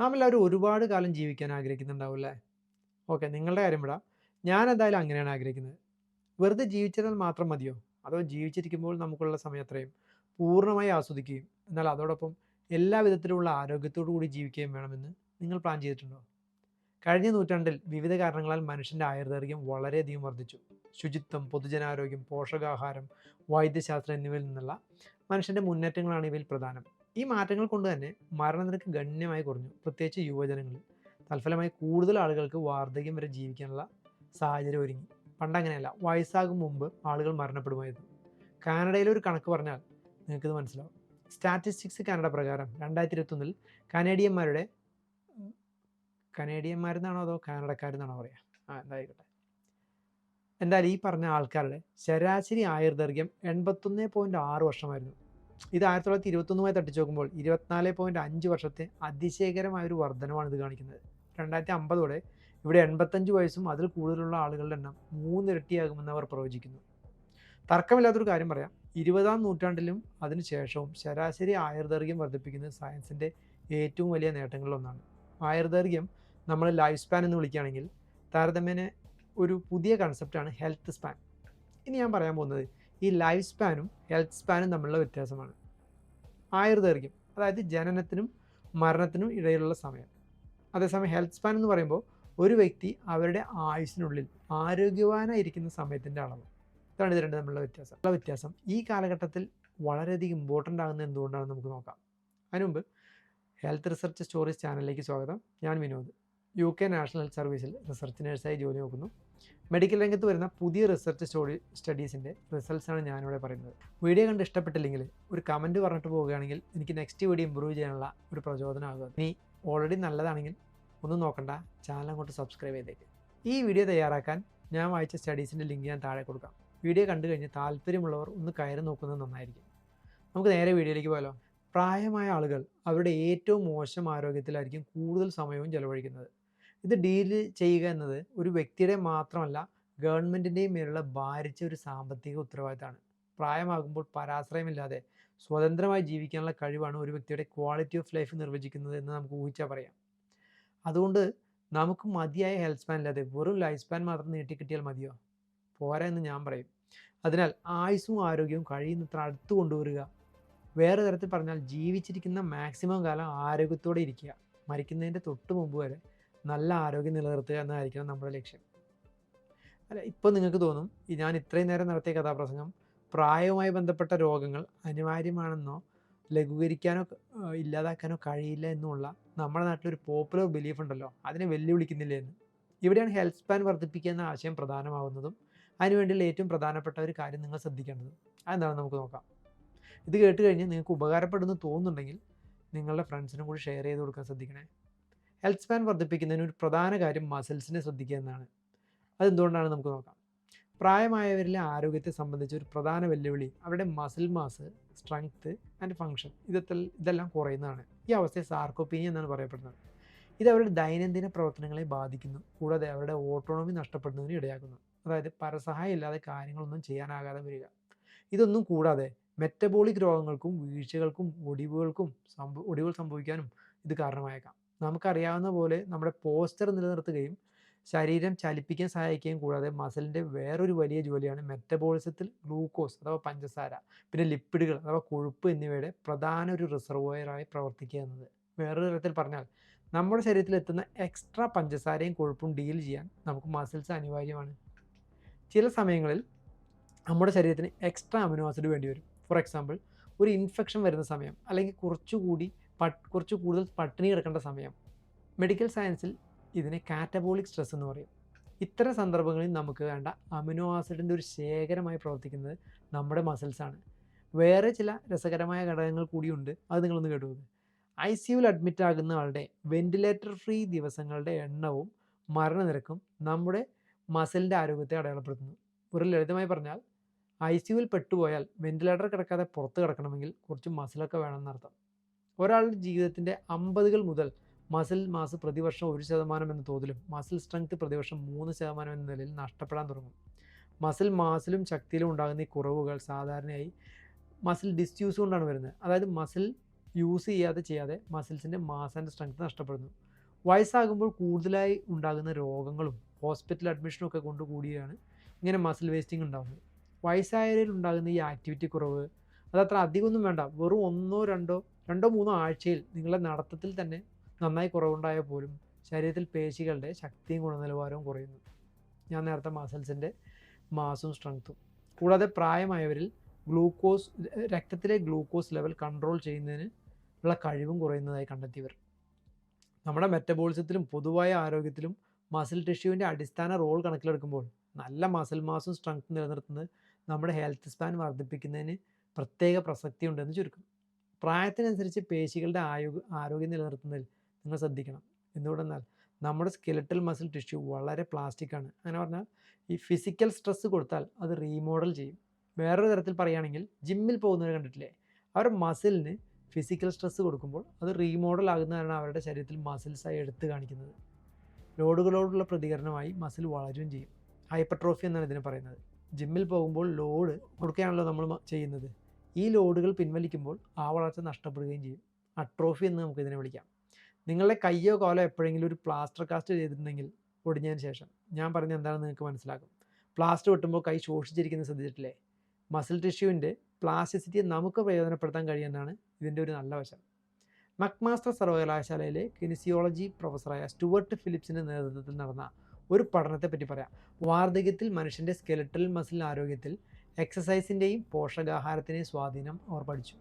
നാം എല്ലാവരും ഒരുപാട് കാലം ജീവിക്കാൻ ആഗ്രഹിക്കുന്നുണ്ടാവും അല്ലേ? ഓക്കെ, നിങ്ങളുടെ കാര്യം വിടാം. ഞാൻ എന്തായാലും അങ്ങനെയാണ് ആഗ്രഹിക്കുന്നത്. വെറുതെ ജീവിച്ചാൽ മാത്രം മതിയോ? അതോ ജീവിച്ചിരിക്കുമ്പോൾ നമുക്കുള്ള സമയം അത്രയും പൂർണ്ണമായി ആസ്വദിക്കുകയും എന്നാൽ അതോടൊപ്പം എല്ലാ വിധത്തിലുള്ള ആരോഗ്യത്തോടു കൂടി ജീവിക്കുകയും വേണമെന്ന് നിങ്ങൾ പ്ലാൻ ചെയ്തിട്ടുണ്ടോ? കഴിഞ്ഞ നൂറ്റാണ്ടിൽ വിവിധ കാരണങ്ങളാൽ മനുഷ്യൻ്റെ ആയുർദൈർഘ്യം വളരെയധികം വർദ്ധിച്ചു. ശുചിത്വം, പൊതുജനാരോഗ്യം, പോഷകാഹാരം, വൈദ്യശാസ്ത്രം എന്നിവയിൽ നിന്നുള്ള മനുഷ്യൻ്റെ മുന്നേറ്റങ്ങളാണ് ഇവയിൽ പ്രധാനം. ഈ മാറ്റങ്ങൾ കൊണ്ട് തന്നെ മരണനിരക്ക് ഗണ്യമായി കുറഞ്ഞു, പ്രത്യേകിച്ച് യുവജനങ്ങളിൽ. തൽഫലമായി കൂടുതൽ ആളുകൾക്ക് വാർദ്ധക്യം വരെ ജീവിക്കാനുള്ള സാഹചര്യം ഒരുങ്ങി. പണ്ടങ്ങനെയല്ല, വയസ്സാകും മുമ്പ് ആളുകൾ മരണപ്പെടുമായിരുന്നു. കാനഡയിലെ ഒരു കണക്ക് പറഞ്ഞാൽ നിങ്ങൾക്കിത് മനസ്സിലാവും. സ്റ്റാറ്റിസ്റ്റിക്സ് കാനഡ പ്രകാരം 2021 കനേഡിയന്മാരുടെ കനേഡിയന്മാരെന്നാണോ അതോ കാനഡക്കാരെന്നാണോ പറയുക, എന്തായിക്കോട്ടെ, എന്തായാലും ഈ പറഞ്ഞ ആൾക്കാരുടെ ശരാശരി ആയുർദൈർഘ്യം 81.6 വർഷമായിരുന്നു. ഇത് 1921മായി തട്ടിച്ച് നോക്കുമ്പോൾ 24.5 വർഷത്തെ അതിശയകരമായ ഒരു വർധനമാണ് ഇത് കാണിക്കുന്നത്. 2050ഓടെ ഇവിടെ 85 വയസ്സും അതിൽ കൂടുതലുള്ള ആളുകളുടെ എണ്ണം 3 ഇരട്ടിയാകുമെന്ന് അവർ പ്രവചിക്കുന്നു. തർക്കമില്ലാത്തൊരു കാര്യം പറയാം, 20-ാം നൂറ്റാണ്ടിലും അതിനുശേഷവും ശരാശരി ആയുർദൈർഘ്യം വർദ്ധിപ്പിക്കുന്നത് സയൻസിൻ്റെ ഏറ്റവും വലിയ നേട്ടങ്ങളിലൊന്നാണ്. ആയുർദൈർഘ്യം നമ്മൾ ലൈഫ് സ്പാൻ എന്ന് വിളിക്കുകയാണെങ്കിൽ താരതമ്യേന ഒരു പുതിയ കൺസെപ്റ്റാണ് ഹെൽത്ത് സ്പാൻ. ഇനി ഞാൻ പറയാൻ പോകുന്നത് ഈ ലൈഫ് സ്പാനും ഹെൽത്ത് സ്പാനും തമ്മിലുള്ള വ്യത്യാസമാണ്. ആയുർദൈർഘ്യം അതായത് ജനനത്തിനും മരണത്തിനും ഇടയിലുള്ള സമയം. അതേസമയം ഹെൽത്ത് സ്പാൻ എന്ന് പറയുമ്പോൾ ഒരു വ്യക്തി അവരുടെ ആയുസ്സിനുള്ളിൽ ആരോഗ്യവാനായിരിക്കുന്ന സമയത്തിൻ്റെ അളവ്. ഇതാണ് ഇത് രണ്ടും തമ്മിലുള്ള വ്യത്യാസം ഈ കാലഘട്ടത്തിൽ വളരെയധികം ഇമ്പോർട്ടൻ്റ് ആകുന്നത് എന്തുകൊണ്ടാണെന്ന് നമുക്ക് നോക്കാം. അതിനുമുമ്പ് ഹെൽത്ത് റിസർച്ച് സ്റ്റോറീസ് ചാനലിലേക്ക് സ്വാഗതം. ഞാൻ വിനോദ്. UK നാഷണൽ ഹെൽത്ത് സർവീസിൽ റിസർച്ച് നഴ്സായി ജോലി നോക്കുന്നു. മെഡിക്കൽ രംഗത്ത് വരുന്ന പുതിയ റിസർച്ച് സ്റ്റഡീസിൻ്റെ റിസൾട്ട്സാണ് ഞാനിവിടെ പറയുന്നത്. വീഡിയോ കണ്ട് ഇഷ്ടപ്പെട്ടില്ലെങ്കിൽ ഒരു കമൻറ്റ് പറഞ്ഞിട്ട് പോവുകയാണെങ്കിൽ എനിക്ക് നെക്സ്റ്റ് വീഡിയോ ഇമ്പ്രൂവ് ചെയ്യാനുള്ള ഒരു പ്രചോദനമാകുക. ഇനി ഓൾറെഡി നല്ലതാണെങ്കിൽ ഒന്നും നോക്കണ്ട, ചാനൽ അങ്ങോട്ട് സബ്സ്ക്രൈബ് ചെയ്തേക്ക്. ഈ വീഡിയോ തയ്യാറാക്കാൻ ഞാൻ വായിച്ച സ്റ്റഡീസിൻ്റെ ലിങ്ക് ഞാൻ താഴെ കൊടുക്കാം. വീഡിയോ കണ്ടു കഴിഞ്ഞ് താല്പര്യമുള്ളവർ ഒന്ന് കയറി നോക്കുന്നത് നന്നായിരിക്കും. നമുക്ക് നേരെ വീഡിയോയിലേക്ക് പോയാലോ. പ്രായമായ ആളുകൾ അവരുടെ ഏറ്റവും മോശം ആരോഗ്യത്തിലായിരിക്കും കൂടുതൽ സമയവും ചെലവഴിക്കുന്നത്. ഇത് ഡീൽ ചെയ്യുക എന്നത് ഒരു വ്യക്തിയുടെ മാത്രമല്ല, ഗവൺമെൻറ്റിൻ്റെയും മേലുള്ള ഭാരിച്ച ഒരു സാമ്പത്തിക ഉത്തരവാദിത്തമാണ്. പ്രായമാകുമ്പോൾ പരാശ്രയമില്ലാതെ സ്വതന്ത്രമായി ജീവിക്കാനുള്ള കഴിവാണ് ഒരു വ്യക്തിയുടെ ക്വാളിറ്റി ഓഫ് ലൈഫ് നിർവചിക്കുന്നത് എന്ന് നമുക്ക് ഊഹിച്ചാൽ പറയാം. അതുകൊണ്ട് നമുക്ക് മതിയായ ഹെൽത്ത് സ്പാൻ ഇല്ലാതെ വെറും ലൈഫ് സ്പാൻ മാത്രം നീട്ടിക്കിട്ടിയാൽ മതിയോ? പോരാ എന്ന് ഞാൻ പറയും. അതിനാൽ ആയുസ്സും ആരോഗ്യവും കഴിയുന്നത്ര അടുത്ത് കൊണ്ടുവരിക. വേറെ തരത്തിൽ പറഞ്ഞാൽ ജീവിച്ചിരിക്കുന്ന മാക്സിമം കാലം ആരോഗ്യത്തോടെ ഇരിക്കുക. മരിക്കുന്നതിൻ്റെ തൊട്ട് മുമ്പ് വരെ നല്ല ആരോഗ്യം നിലനിർത്തുക എന്നതായിരിക്കണം നമ്മുടെ ലക്ഷ്യം. അല്ല, ഇപ്പോൾ നിങ്ങൾക്ക് തോന്നും ഞാൻ ഇത്രയും നേരം നടത്തിയ കഥാപ്രസംഗം പ്രായവുമായി ബന്ധപ്പെട്ട രോഗങ്ങൾ അനിവാര്യമാണെന്നോ ലഘൂകരിക്കാനോ ഇല്ലാതാക്കാനോ കഴിയില്ല എന്നുമുള്ള നമ്മുടെ നാട്ടിലൊരു പോപ്പുലർ ബിലീഫ് ഉണ്ടല്ലോ, അതിനെ വെല്ലുവിളിക്കുന്നില്ല എന്ന്. ഇവിടെയാണ് ഹെൽത്ത് സ്പാൻ വർദ്ധിപ്പിക്കുക എന്ന ആശയം പ്രധാനമാകുന്നതും അതിനുവേണ്ടിയുള്ള ഏറ്റവും പ്രധാനപ്പെട്ട ഒരു കാര്യം നിങ്ങൾ ശ്രദ്ധിക്കേണ്ടത്. അതെന്താണെന്ന് നമുക്ക് നോക്കാം. ഇത് കേട്ട് കഴിഞ്ഞ് നിങ്ങൾക്ക് ഉപകാരപ്പെടുന്നു തോന്നുന്നുണ്ടെങ്കിൽ നിങ്ങളുടെ ഫ്രണ്ട്സിനും കൂടി ഷെയർ ചെയ്ത് കൊടുക്കാൻ ശ്രദ്ധിക്കണേ. ഹെൽത്ത് സ്പാൻ വർദ്ധിപ്പിക്കുന്നതിന് ഒരു പ്രധാന കാര്യം മസിൽസിനെ ശ്രദ്ധിക്കുക എന്നാണ്. അതെന്തുകൊണ്ടാണ് നമുക്ക് നോക്കാം. പ്രായമായവരിലെ ആരോഗ്യത്തെ സംബന്ധിച്ച് ഒരു പ്രധാന വെല്ലുവിളി അവരുടെ muscle mass, strength and function ഇതെല്ലാം കുറയുന്നതാണ്. ഈ അവസ്ഥയെ സാർക്കോപ്പീനിയ എന്നാണ് പറയപ്പെടുന്നത്. ഇത് അവരുടെ ദൈനംദിന പ്രവർത്തനങ്ങളെ ബാധിക്കുന്നു, കൂടാതെ അവരുടെ ഓട്ടോണമി നഷ്ടപ്പെടുന്നതിന് ഇടയാക്കുന്നു. അതായത് പരസഹായം ഇല്ലാതെ കാര്യങ്ങളൊന്നും ചെയ്യാനാകാതെ വരിക. ഇതൊന്നും കൂടാതെ മെറ്റബോളിക് രോഗങ്ങൾക്കും വീഴ്ചകൾക്കും ഒടിവുകൾ സംഭവിക്കാനും ഇത് കാരണമായേക്കാം. നമുക്കറിയാവുന്ന പോലെ നമ്മുടെ പോസ്ചർ നിലനിർത്തുകയും ശരീരം ചലിപ്പിക്കാൻ സഹായിക്കുകയും കൂടാതെ മസിലിൻ്റെ വേറൊരു വലിയ ജോലിയാണ് മെറ്റബോളിസത്തിൽ ഗ്ലൂക്കോസ് അഥവാ പഞ്ചസാര, പിന്നെ ലിപ്പിഡുകൾ അഥവാ കൊഴുപ്പ് എന്നിവയുടെ പ്രധാന ഒരു റിസർവോയറായി പ്രവർത്തിക്കുക എന്നത്. വേറൊരു തരത്തിൽ പറഞ്ഞാൽ നമ്മുടെ ശരീരത്തിൽ എത്തുന്ന എക്സ്ട്രാ പഞ്ചസാരയും കൊഴുപ്പും ഡീൽ ചെയ്യാൻ നമുക്ക് മസിൽസ് അനിവാര്യമാണ്. ചില സമയങ്ങളിൽ നമ്മുടെ ശരീരത്തിന് എക്സ്ട്രാ അമിനോ ആസിഡ് വേണ്ടി വരും. ഫോർ എക്സാമ്പിൾ, ഒരു ഇൻഫെക്ഷൻ വരുന്ന സമയം, അല്ലെങ്കിൽ കുറച്ച് കൂടുതൽ പട്ടിണി കിടക്കേണ്ട സമയം. മെഡിക്കൽ സയൻസിൽ ഇതിനെ കാറ്റബോളിക് സ്ട്രെസ് എന്ന് പറയും. ഇത്തരം സന്ദർഭങ്ങളിൽ നമുക്ക് വേണ്ട അമിനോ ആസിഡിൻ്റെ ഒരു ശേഖരമായി പ്രവർത്തിക്കുന്നത് നമ്മുടെ മസിൽസാണ്. വേറെ ചില രസകരമായ ഘടകങ്ങൾ കൂടിയുണ്ട്, അത് നിങ്ങളൊന്ന് കേട്ടുപോകും. ICUവിൽ അഡ്മിറ്റ് ആകുന്ന ആളുടെ വെന്റിലേറ്റർ ഫ്രീ ദിവസങ്ങളുടെ എണ്ണവും മരണനിരക്കും നമ്മുടെ മസിലിൻ്റെ ആരോഗ്യത്തെ അടയാളപ്പെടുത്തുന്നു. ഒരു ലളിതമായി പറഞ്ഞാൽ ICUവിൽ പെട്ടുപോയാൽ വെന്റിലേറ്റർ കിടക്കാതെ പുറത്ത് കിടക്കണമെങ്കിൽ കുറച്ച് മസിലൊക്കെ വേണമെന്നർത്ഥം. ഒരാളുടെ ജീവിതത്തിൻ്റെ 50കൾ മുതൽ മസിൽ മാസ് പ്രതിവർഷം 1% എന്ന തോതിലും മസിൽ സ്ട്രെങ്ത് പ്രതിവർഷം 3% എന്ന നിലയിൽ നഷ്ടപ്പെടാൻ തുടങ്ങും. മസിൽ മാസിലും ശക്തിയിലും ഉണ്ടാകുന്ന ഈ കുറവുകൾ സാധാരണയായി മസിൽ ഡിസ്യൂസ് കൊണ്ടാണ് വരുന്നത്. അതായത് മസിൽ യൂസ് ചെയ്യാതെ മസിൽസിൻ്റെ മാസ് ആൻഡ് സ്ട്രെങ്ത് നഷ്ടപ്പെടുന്നു. വയസ്സാകുമ്പോൾ കൂടുതലായി ഉണ്ടാകുന്ന രോഗങ്ങളും ഹോസ്പിറ്റൽ അഡ്മിഷനും ഒക്കെ കൊണ്ട് കൂടിയാണ് ഇങ്ങനെ മസിൽ വേസ്റ്റിംഗ് ഉണ്ടാകുന്നത്. വയസ്സായവരിൽ ഉണ്ടാകുന്ന ഈ ആക്ടിവിറ്റി കുറവ് അതത്ര അധികമൊന്നും വേണ്ട. വെറും രണ്ടോ മൂന്നോ ആഴ്ചയിൽ നിങ്ങളുടെ നടത്തത്തിൽ തന്നെ നന്നായി കുറവുണ്ടായാൽ പോലും ശരീരത്തിൽ പേശികളുടെ ശക്തിയും ഗുണനിലവാരവും കുറയുന്നു. ഞാൻ നേരത്തെ മസിൽസിൻ്റെ മാസും സ്ട്രെങ്ത്തും. കൂടാതെ പ്രായമായവരിൽ രക്തത്തിലെ ഗ്ലൂക്കോസ് ലെവൽ കൺട്രോൾ ചെയ്യുന്നതിന് ഉള്ള കഴിവും കുറയുന്നതായി കണ്ടെത്തിയവർ. നമ്മുടെ മെറ്റബോളിസത്തിലും പൊതുവായ ആരോഗ്യത്തിലും മസിൽ ടിഷ്യൂവിൻ്റെ അടിസ്ഥാന റോൾ കണക്കിലെടുക്കുമ്പോൾ നല്ല മസിൽ മാസും സ്ട്രെങ്ത്തും നിലനിർത്തുന്നത് നമ്മുടെ ഹെൽത്ത് സ്പാൻ വർദ്ധിപ്പിക്കുന്നതിന് പ്രത്യേക പ്രസക്തി ഉണ്ടെന്ന് ചുരുക്കം. പ്രായത്തിനനുസരിച്ച് പേശികളുടെ ആരോഗ്യം നിലനിർത്തുന്നതിൽ നിങ്ങൾ ശ്രദ്ധിക്കണം. എന്തുകൊണ്ടെന്നാൽ നമ്മുടെ സ്കെലറ്റൽ മസിൽ ടിഷ്യൂ വളരെ പ്ലാസ്റ്റിക്കാണ്. അങ്ങനെ പറഞ്ഞാൽ ഈ ഫിസിക്കൽ സ്ട്രെസ് കൊടുത്താൽ അത് റീമോഡൽ ചെയ്യും. വേറൊരു തരത്തിൽ പറയുകയാണെങ്കിൽ ജിമ്മിൽ പോകുന്നവർ കണ്ടിട്ടില്ലേ, അവരുടെ മസിലിന് ഫിസിക്കൽ സ്ട്രെസ് കൊടുക്കുമ്പോൾ അത് റീമോഡൽ ആകുന്നതാണ് അവരുടെ ശരീരത്തിൽ മസിൽസായി എടുത്തു കാണിക്കുന്നത്. ലോഡുകളോടുള്ള പ്രതികരണമായി മസിൽ വളരുകയും ചെയ്യും. ഹൈപ്പർട്രോഫി എന്നാണ് ഇതിനെ പറയുന്നത്. ജിമ്മിൽ പോകുമ്പോൾ ലോഡ് കൊടുക്കുകയാണല്ലോ നമ്മൾ ചെയ്യുന്നത്. ഈ ലോഡുകൾ പിൻവലിക്കുമ്പോൾ ആ വളർച്ച നഷ്ടപ്പെടുകയും ചെയ്യും. അട്രോഫി എന്ന് നമുക്ക് ഇതിനെ വിളിക്കാം. നിങ്ങളുടെ കയ്യോ കാലോ എപ്പോഴെങ്കിലും ഒരു പ്ലാസ്റ്റർ കാസ്റ്റ് ചെയ്തിട്ടുണ്ടെങ്കിൽ ഒടിഞ്ഞതിന് ശേഷം ഞാൻ പറഞ്ഞത് എന്താണെന്ന് നിങ്ങൾക്ക് മനസ്സിലാക്കും. പ്ലാസ്റ്റർ വെട്ടുമ്പോൾ കൈ ശോഷിച്ചിരിക്കുന്നത് ശ്രദ്ധിച്ചിട്ടില്ലേ? മസിൽ ടിഷ്യൂവിൻ്റെ പ്ലാസ്റ്റിസിറ്റിയെ നമുക്ക് പ്രയോജനപ്പെടുത്താൻ കഴിയുന്നതാണ് ഇതിൻ്റെ ഒരു നല്ല വശം. മക്മാസ്റ്റർ സർവകലാശാലയിലെ കിനിസിയോളജി പ്രൊഫസറായ സ്റ്റുവർട്ട് ഫിലിപ്സിൻ്റെ നേതൃത്വത്തിൽ നടന്ന ഒരു പഠനത്തെപ്പറ്റി പറയാം. വാർദ്ധക്യത്തിൽ മനുഷ്യൻ്റെ സ്കെലറ്റൽ മസിൽ ആരോഗ്യത്തിൽ എക്സസൈസിൻ്റെയും പോഷകാഹാരത്തിൻ്റെയും സ്വാധീനം അവർ പഠിച്ചു.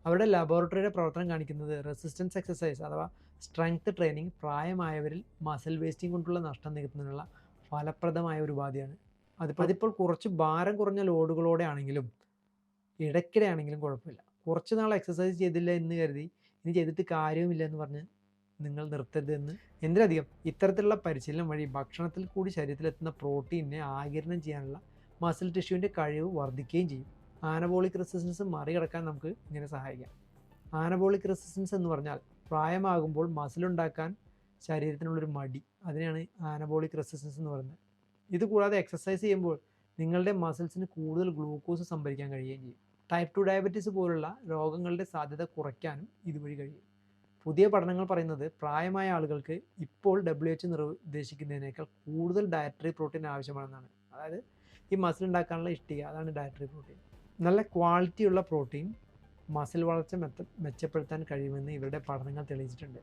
അവരുടെ ലബോറട്ടറിയുടെ പ്രവർത്തനം കാണിക്കുന്നത് റെസിസ്റ്റൻസ് എക്സസൈസ് അഥവാ സ്ട്രെങ്ത് ട്രെയിനിങ് പ്രായമായവരിൽ മസിൽ വേസ്റ്റിംഗ് കൊണ്ടുള്ള നഷ്ടം നികത്തുന്നതിനുള്ള ഫലപ്രദമായ ഒരു ഉപാധിയാണ്. അതിപ്പോൾ കുറച്ച് ഭാരം കുറഞ്ഞ ലോഡുകളോടെ ആണെങ്കിലും ഇടയ്ക്കിടെ ആണെങ്കിലും കുഴപ്പമില്ല. കുറച്ച് നാൾ എക്സസൈസ് ചെയ്തില്ല എന്ന് കരുതി ഇനി ചെയ്തിട്ട് കാര്യവുമില്ല എന്ന് പറഞ്ഞ് നിങ്ങൾ നിർത്തരുത് എന്ന്. എന്തിനധികം ഇത്തരത്തിലുള്ള പരിശീലനം വഴി ഭക്ഷണത്തിൽ കൂടി ശരീരത്തിലെത്തുന്ന പ്രോട്ടീനെ ആഗിരണം ചെയ്യാനുള്ള മസിൽ ടിഷ്യൂവിൻ്റെ കഴിവ് വർദ്ധിക്കുകയും ചെയ്യും. ആനബോളിക് റെസിസ്റ്റൻസ് മറികടക്കാൻ നമുക്ക് ഇങ്ങനെ സഹായിക്കാം. ആനബോളിക് റെസിസ്റ്റൻസ് എന്ന് പറഞ്ഞാൽ പ്രായമാകുമ്പോൾ മസിലുണ്ടാക്കാൻ ശരീരത്തിനുള്ളൊരു മടി, അതിനെയാണ് ആനബോളിക് റെസിസ്റ്റൻസ് എന്ന് പറയുന്നത്. ഇതുകൂടാതെ എക്സസൈസ് ചെയ്യുമ്പോൾ നിങ്ങളുടെ മസിൽസിന് കൂടുതൽ ഗ്ലൂക്കോസ് സംഭരിക്കാൻ കഴിയുകയും ചെയ്യും. ടൈപ്പ് 2 ഡയബറ്റീസ് പോലുള്ള രോഗങ്ങളുടെ സാധ്യത കുറയ്ക്കാനും ഇതുവഴി കഴിയും. പുതിയ പഠനങ്ങൾ പറയുന്നത് പ്രായമായ ആളുകൾക്ക് ഇപ്പോൾ WHO നിർദ്ദേശിക്കുന്നതിനേക്കാൾ കൂടുതൽ ഡയറ്ററി പ്രോട്ടീൻ ആവശ്യമാണെന്നാണ്. അതായത് ഈ മസിൽ ഉണ്ടാക്കാനുള്ള ഇഷ്ടിക, അതാണ് ഡയറ്ററി പ്രോട്ടീൻ. നല്ല ക്വാളിറ്റിയുള്ള പ്രോട്ടീൻ മസിൽ വളർച്ച മെച്ചപ്പെടുത്താൻ കഴിയുമെന്ന് ഇവരുടെ പഠനങ്ങൾ തെളിയിച്ചിട്ടുണ്ട്.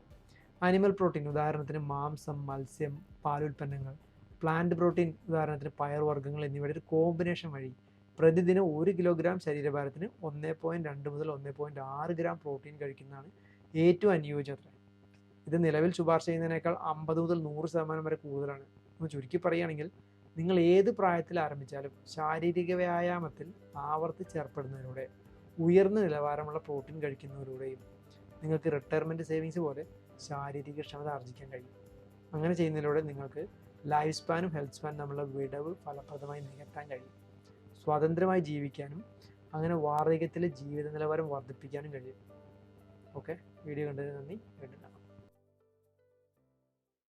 അനിമൽ പ്രോട്ടീൻ ഉദാഹരണത്തിന് മാംസം, മത്സ്യം, പാലുൽപ്പന്നങ്ങൾ, പ്ലാന്റ് പ്രോട്ടീൻ ഉദാഹരണത്തിന് പയർവർഗ്ഗങ്ങൾ എന്നിവയുടെ ഒരു കോമ്പിനേഷൻ വഴി പ്രതിദിനം 1 കിലോഗ്രാം ശരീരഭാരത്തിന് 1.2 മുതൽ 1.6 ഗ്രാം പ്രോട്ടീൻ കഴിക്കുന്നതാണ് ഏറ്റവും അനുയോജ്യം. ഇത് നിലവിൽ ശുപാർശ ചെയ്യുന്നതിനേക്കാൾ 50 മുതൽ 100% വരെ കൂടുതലാണ്. ഒന്ന് ചുരുക്കി പറയുകയാണെങ്കിൽ നിങ്ങൾ ഏത് പ്രായത്തിൽ ആരംഭിച്ചാലും ശാരീരിക വ്യായാമത്തിൽ ആവർത്തിച്ചേർപ്പെടുന്നതിലൂടെ ഉയർന്ന നിലവാരമുള്ള പ്രോട്ടീൻ കഴിക്കുന്നതിലൂടെയും നിങ്ങൾക്ക് റിട്ടയർമെൻറ്റ് സേവിങ്സ് പോലെ ശാരീരിക ക്ഷമത ആർജിക്കാൻ കഴിയും. അങ്ങനെ ചെയ്യുന്നതിലൂടെ നിങ്ങൾക്ക് ലൈഫ് സ്പാനും ഹെൽത്ത് സ്പാനും തമ്മിലുള്ള വിടവ് ഫലപ്രദമായി നികത്താൻ കഴിയും. സ്വതന്ത്രമായി ജീവിക്കാനും അങ്ങനെ വാർദ്ധക്യത്തിലെ ജീവിത നിലവാരം വർദ്ധിപ്പിക്കാനും കഴിയും. ഓക്കെ, വീഡിയോ കണ്ടതിന് നന്ദി. വീണ്ടും